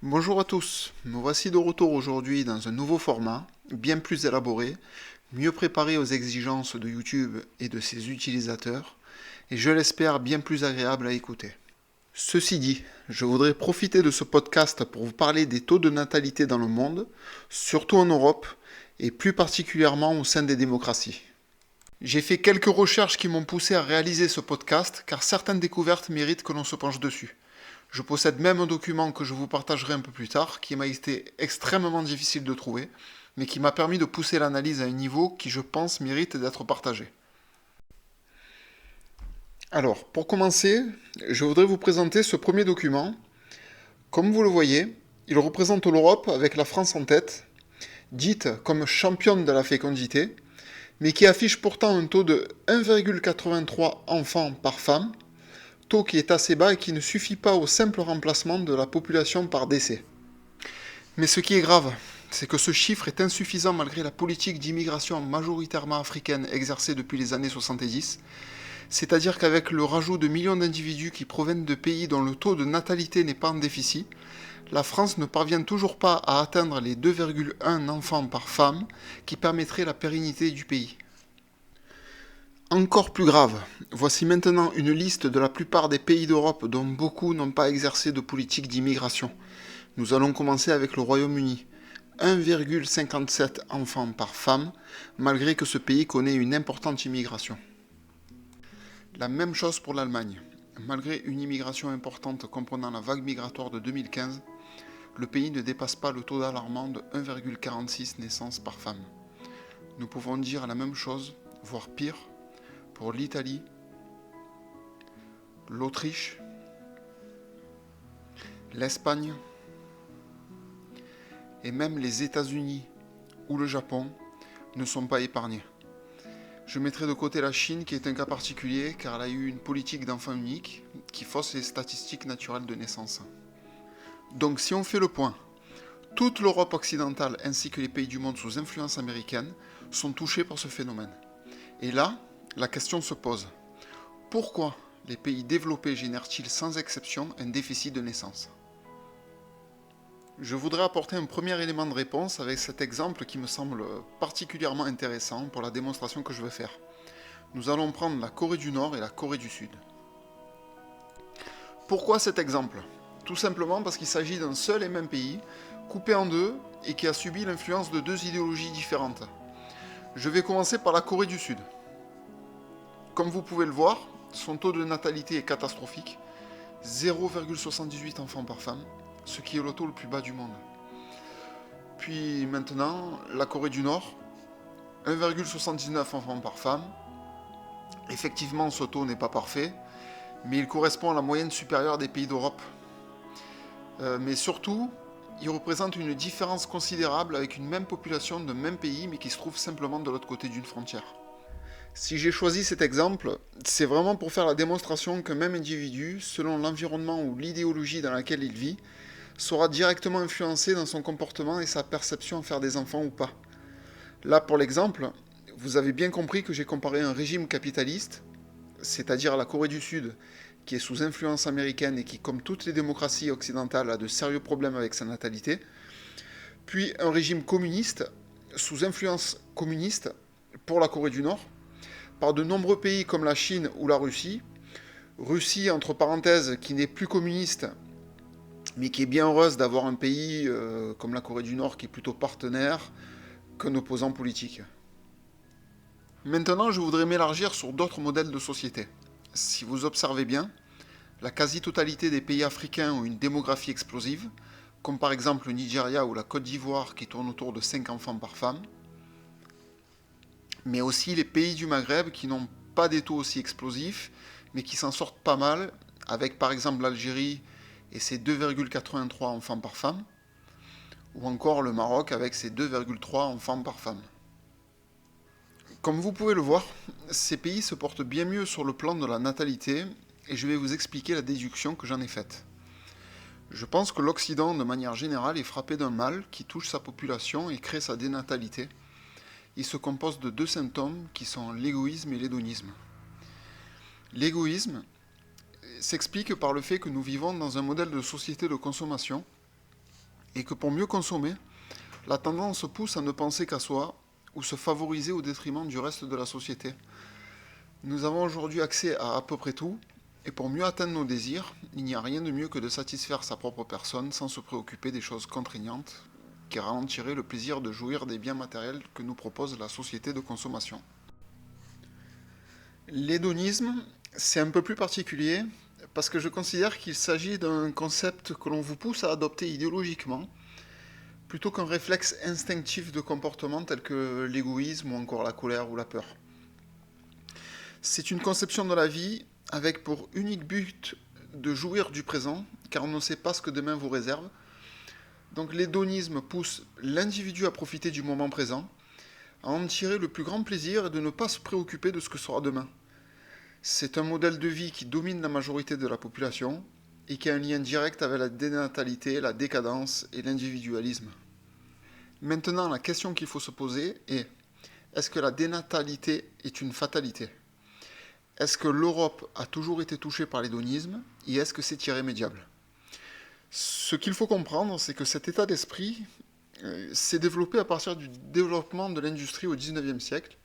Bonjour à tous, me voici de retour aujourd'hui dans un nouveau format, bien plus élaboré, mieux préparé aux exigences de YouTube et de ses utilisateurs, et je l'espère bien plus agréable à écouter. Ceci dit, je voudrais profiter de ce podcast pour vous parler des taux de natalité dans le monde, surtout en Europe, et plus particulièrement au sein des démocraties. J'ai fait quelques recherches qui m'ont poussé à réaliser ce podcast, car certaines découvertes méritent que l'on se penche dessus. Je possède même un document que je vous partagerai un peu plus tard, qui m'a été extrêmement difficile de trouver, mais qui m'a permis de pousser l'analyse à un niveau qui, je pense, mérite d'être partagé. Alors, pour commencer, je voudrais vous présenter ce premier document. Comme vous le voyez, il représente l'Europe avec la France en tête, dite comme championne de la fécondité, mais qui affiche pourtant un taux de 1,83 enfants par femme, taux qui est assez bas et qui ne suffit pas au simple remplacement de la population par décès. Mais ce qui est grave, c'est que ce chiffre est insuffisant malgré la politique d'immigration majoritairement africaine exercée depuis les années 70, c'est-à-dire qu'avec le rajout de millions d'individus qui proviennent de pays dont le taux de natalité n'est pas en déficit, la France ne parvient toujours pas à atteindre les 2,1 enfants par femme qui permettraient la pérennité du pays. Encore plus grave, voici maintenant une liste de la plupart des pays d'Europe dont beaucoup n'ont pas exercé de politique d'immigration. Nous allons commencer avec le Royaume-Uni. 1,57 enfants par femme, malgré que ce pays connaît une importante immigration. La même chose pour l'Allemagne. Malgré une immigration importante comprenant la vague migratoire de 2015, le pays ne dépasse pas le taux alarmant de 1,46 naissances par femme. Nous pouvons dire la même chose, voire pire, pour l'Italie, l'Autriche, l'Espagne et même les États-Unis ou le Japon ne sont pas épargnés. Je mettrai de côté la Chine qui est un cas particulier car elle a eu une politique d'enfant unique qui fausse les statistiques naturelles de naissance. Donc si on fait le point, toute l'Europe occidentale ainsi que les pays du monde sous influence américaine sont touchés par ce phénomène. Et là, la question se pose. Pourquoi les pays développés génèrent-ils sans exception un déficit de naissance ? Je voudrais apporter un premier élément de réponse avec cet exemple qui me semble particulièrement intéressant pour la démonstration que je veux faire. Nous allons prendre la Corée du Nord et la Corée du Sud. Pourquoi cet exemple ? Tout simplement parce qu'il s'agit d'un seul et même pays, coupé en deux et qui a subi l'influence de deux idéologies différentes. Je vais commencer par la Corée du Sud. Comme vous pouvez le voir, son taux de natalité est catastrophique, 0,78 enfants par femme, ce qui est le taux le plus bas du monde. Puis maintenant, la Corée du Nord, 1,79 enfants par femme. Effectivement, ce taux n'est pas parfait, mais il correspond à la moyenne supérieure des pays d'Europe. Mais surtout, il représente une différence considérable avec une même population d'un même pays, mais qui se trouve simplement de l'autre côté d'une frontière. Si j'ai choisi cet exemple, c'est vraiment pour faire la démonstration qu'un même individu, selon l'environnement ou l'idéologie dans laquelle il vit, sera directement influencé dans son comportement et sa perception à faire des enfants ou pas. Là, pour l'exemple, vous avez bien compris que j'ai comparé un régime capitaliste, c'est-à-dire la Corée du Sud, qui est sous influence américaine et qui, comme toutes les démocraties occidentales, a de sérieux problèmes avec sa natalité, puis un régime communiste, sous influence communiste, pour la Corée du Nord, par de nombreux pays comme la Chine ou la Russie, Russie entre parenthèses qui n'est plus communiste, mais qui est bien heureuse d'avoir un pays comme la Corée du Nord qui est plutôt partenaire qu'un opposant politique. Maintenant, je voudrais m'élargir sur d'autres modèles de société. Si vous observez bien, la quasi-totalité des pays africains ont une démographie explosive, comme par exemple le Nigeria ou la Côte d'Ivoire qui tournent autour de 5 enfants par femme, mais aussi les pays du Maghreb qui n'ont pas des taux aussi explosifs, mais qui s'en sortent pas mal, avec par exemple l'Algérie et ses 2,83 enfants par femme, ou encore le Maroc avec ses 2,3 enfants par femme. Comme vous pouvez le voir, ces pays se portent bien mieux sur le plan de la natalité, et je vais vous expliquer la déduction que j'en ai faite. Je pense que l'Occident, de manière générale, est frappé d'un mal qui touche sa population et crée sa dénatalité. Il se compose de deux symptômes qui sont l'égoïsme et l'hédonisme. L'égoïsme s'explique par le fait que nous vivons dans un modèle de société de consommation et que pour mieux consommer, la tendance pousse à ne penser qu'à soi ou se favoriser au détriment du reste de la société. Nous avons aujourd'hui accès à peu près tout, et pour mieux atteindre nos désirs, il n'y a rien de mieux que de satisfaire sa propre personne sans se préoccuper des choses contraignantes qui ralentiraient le plaisir de jouir des biens matériels que nous propose la société de consommation. L'hédonisme, c'est un peu plus particulier parce que je considère qu'il s'agit d'un concept que l'on vous pousse à adopter idéologiquement plutôt qu'un réflexe instinctif de comportement tel que l'égoïsme ou encore la colère ou la peur. C'est une conception de la vie avec pour unique but de jouir du présent, car on ne sait pas ce que demain vous réserve. Donc l'hédonisme pousse l'individu à profiter du moment présent, à en tirer le plus grand plaisir et de ne pas se préoccuper de ce que sera demain. C'est un modèle de vie qui domine la majorité de la population et qui a un lien direct avec la dénatalité, la décadence et l'individualisme. Maintenant, la question qu'il faut se poser est-ce que la dénatalité est une fatalité ? Est-ce que l'Europe a toujours été touchée par l'hédonisme et est-ce que c'est irrémédiable ? Ce qu'il faut comprendre, c'est que cet état d'esprit s'est développé à partir du développement de l'industrie au XIXe siècle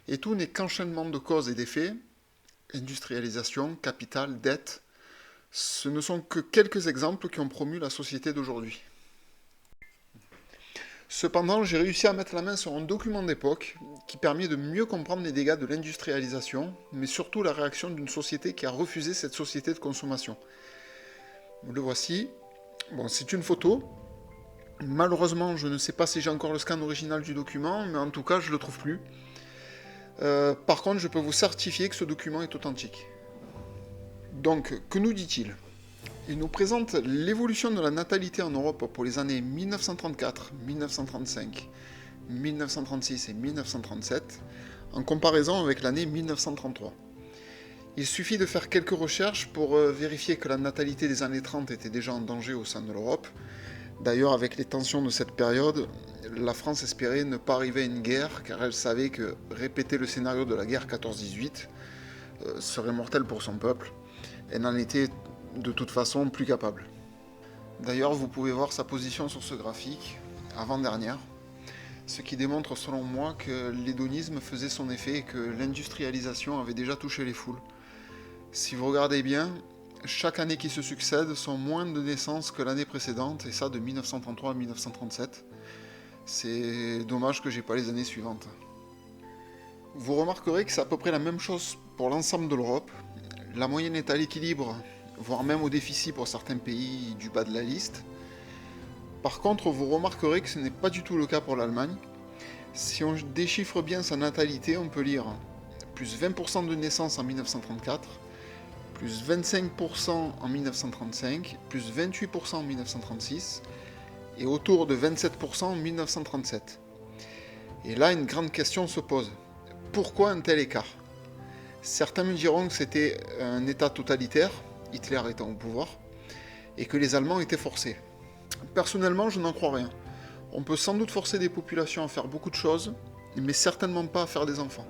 et tout n'est qu'enchaînement de causes et d'effets, industrialisation, capital, dette. Ce ne sont que quelques exemples qui ont promu la société d'aujourd'hui. Cependant, j'ai réussi à mettre la main sur un document d'époque qui permet de mieux comprendre les dégâts de l'industrialisation, mais surtout la réaction d'une société qui a refusé cette société de consommation. Le voici. Bon, c'est une photo. Malheureusement, je ne sais pas si j'ai encore le scan original du document, mais en tout cas, je ne le trouve plus. Par contre, je peux vous certifier que ce document est authentique. Donc, que nous dit-il ? Il nous présente l'évolution de la natalité en Europe pour les années 1934, 1935, 1936 et 1937, en comparaison avec l'année 1933. Il suffit de faire quelques recherches pour vérifier que la natalité des années 30 était déjà en danger au sein de l'Europe. D'ailleurs, avec les tensions de cette période, la France espérait ne pas arriver à une guerre, car elle savait que répéter le scénario de la guerre 14-18 serait mortel pour son peuple. Elle n'en était de toute façon plus capable. D'ailleurs, vous pouvez voir sa position sur ce graphique, avant-dernière, ce qui démontre selon moi que l'hédonisme faisait son effet et que l'industrialisation avait déjà touché les foules. Si vous regardez bien, chaque année qui se succède sont moins de naissances que l'année précédente, et ça de 1933 à 1937. C'est dommage que j'ai pas les années suivantes. Vous remarquerez que c'est à peu près la même chose pour l'ensemble de l'Europe. La moyenne est à l'équilibre, voire même au déficit pour certains pays du bas de la liste. Par contre, vous remarquerez que ce n'est pas du tout le cas pour l'Allemagne. Si on déchiffre bien sa natalité, on peut lire plus 20% de naissances en 1934, plus 25% en 1935, plus 28% en 1936, et autour de 27% en 1937. Et là, une grande question se pose. Pourquoi un tel écart ? Certains me diront que c'était un État totalitaire, Hitler étant au pouvoir, et que les Allemands étaient forcés. Personnellement, je n'en crois rien. On peut sans doute forcer des populations à faire beaucoup de choses, mais certainement pas à faire des enfants.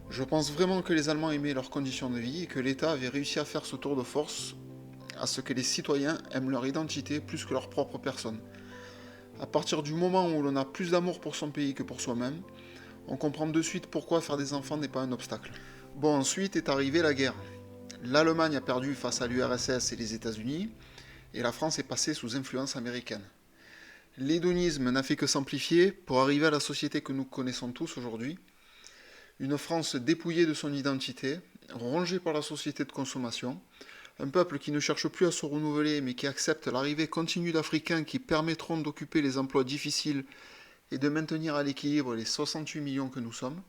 Je pense vraiment que les Allemands aimaient leurs conditions de vie et que l'État avait réussi à faire ce tour de force à ce que les citoyens aiment leur identité plus que leur propre personne. À partir du moment où l'on a plus d'amour pour son pays que pour soi-même, on comprend de suite pourquoi faire des enfants n'est pas un obstacle. Bon, ensuite est arrivée la guerre. L'Allemagne a perdu face à l'URSS et les États-Unis, et la France est passée sous influence américaine. L'hédonisme n'a fait que s'amplifier pour arriver à la société que nous connaissons tous aujourd'hui. Une France dépouillée de son identité, rongée par la société de consommation, un peuple qui ne cherche plus à se renouveler mais qui accepte l'arrivée continue d'Africains qui permettront d'occuper les emplois difficiles et de maintenir à l'équilibre les 68 millions que nous sommes.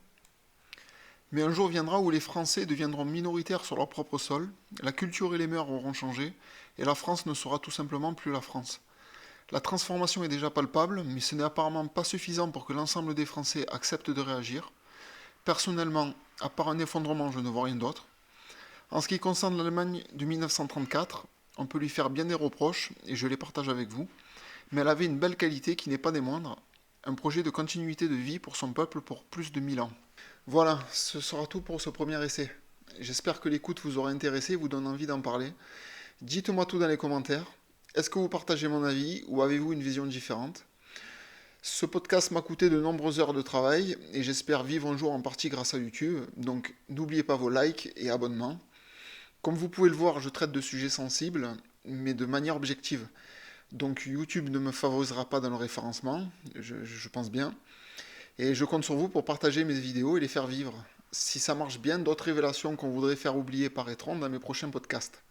Mais un jour viendra où les Français deviendront minoritaires sur leur propre sol, la culture et les mœurs auront changé, et la France ne sera tout simplement plus la France. La transformation est déjà palpable, mais ce n'est apparemment pas suffisant pour que l'ensemble des Français acceptent de réagir. Personnellement, à part un effondrement, je ne vois rien d'autre. En ce qui concerne l'Allemagne de 1934, on peut lui faire bien des reproches, et je les partage avec vous, mais elle avait une belle qualité qui n'est pas des moindres, un projet de continuité de vie pour son peuple pour plus de 1000 ans. Voilà, ce sera tout pour ce premier essai. J'espère que l'écoute vous aura intéressé et vous donne envie d'en parler. Dites-moi tout dans les commentaires. Est-ce que vous partagez mon avis ou avez-vous une vision différente? Ce podcast m'a coûté de nombreuses heures de travail et j'espère vivre un jour en partie grâce à YouTube. Donc n'oubliez pas vos likes et abonnements. Comme vous pouvez le voir, je traite de sujets sensibles, mais de manière objective. Donc YouTube ne me favorisera pas dans le référencement, je pense bien. Et je compte sur vous pour partager mes vidéos et les faire vivre. Si ça marche bien, d'autres révélations qu'on voudrait faire oublier apparaîtront dans mes prochains podcasts.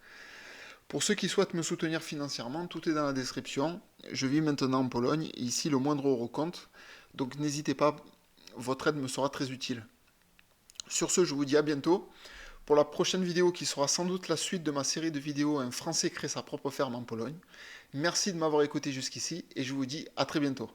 Pour ceux qui souhaitent me soutenir financièrement, tout est dans la description. Je vis maintenant en Pologne et ici le moindre euro compte. Donc n'hésitez pas, votre aide me sera très utile. Sur ce, je vous dis à bientôt pour la prochaine vidéo qui sera sans doute la suite de ma série de vidéos Un Français crée sa propre ferme en Pologne. Merci de m'avoir écouté jusqu'ici et je vous dis à très bientôt.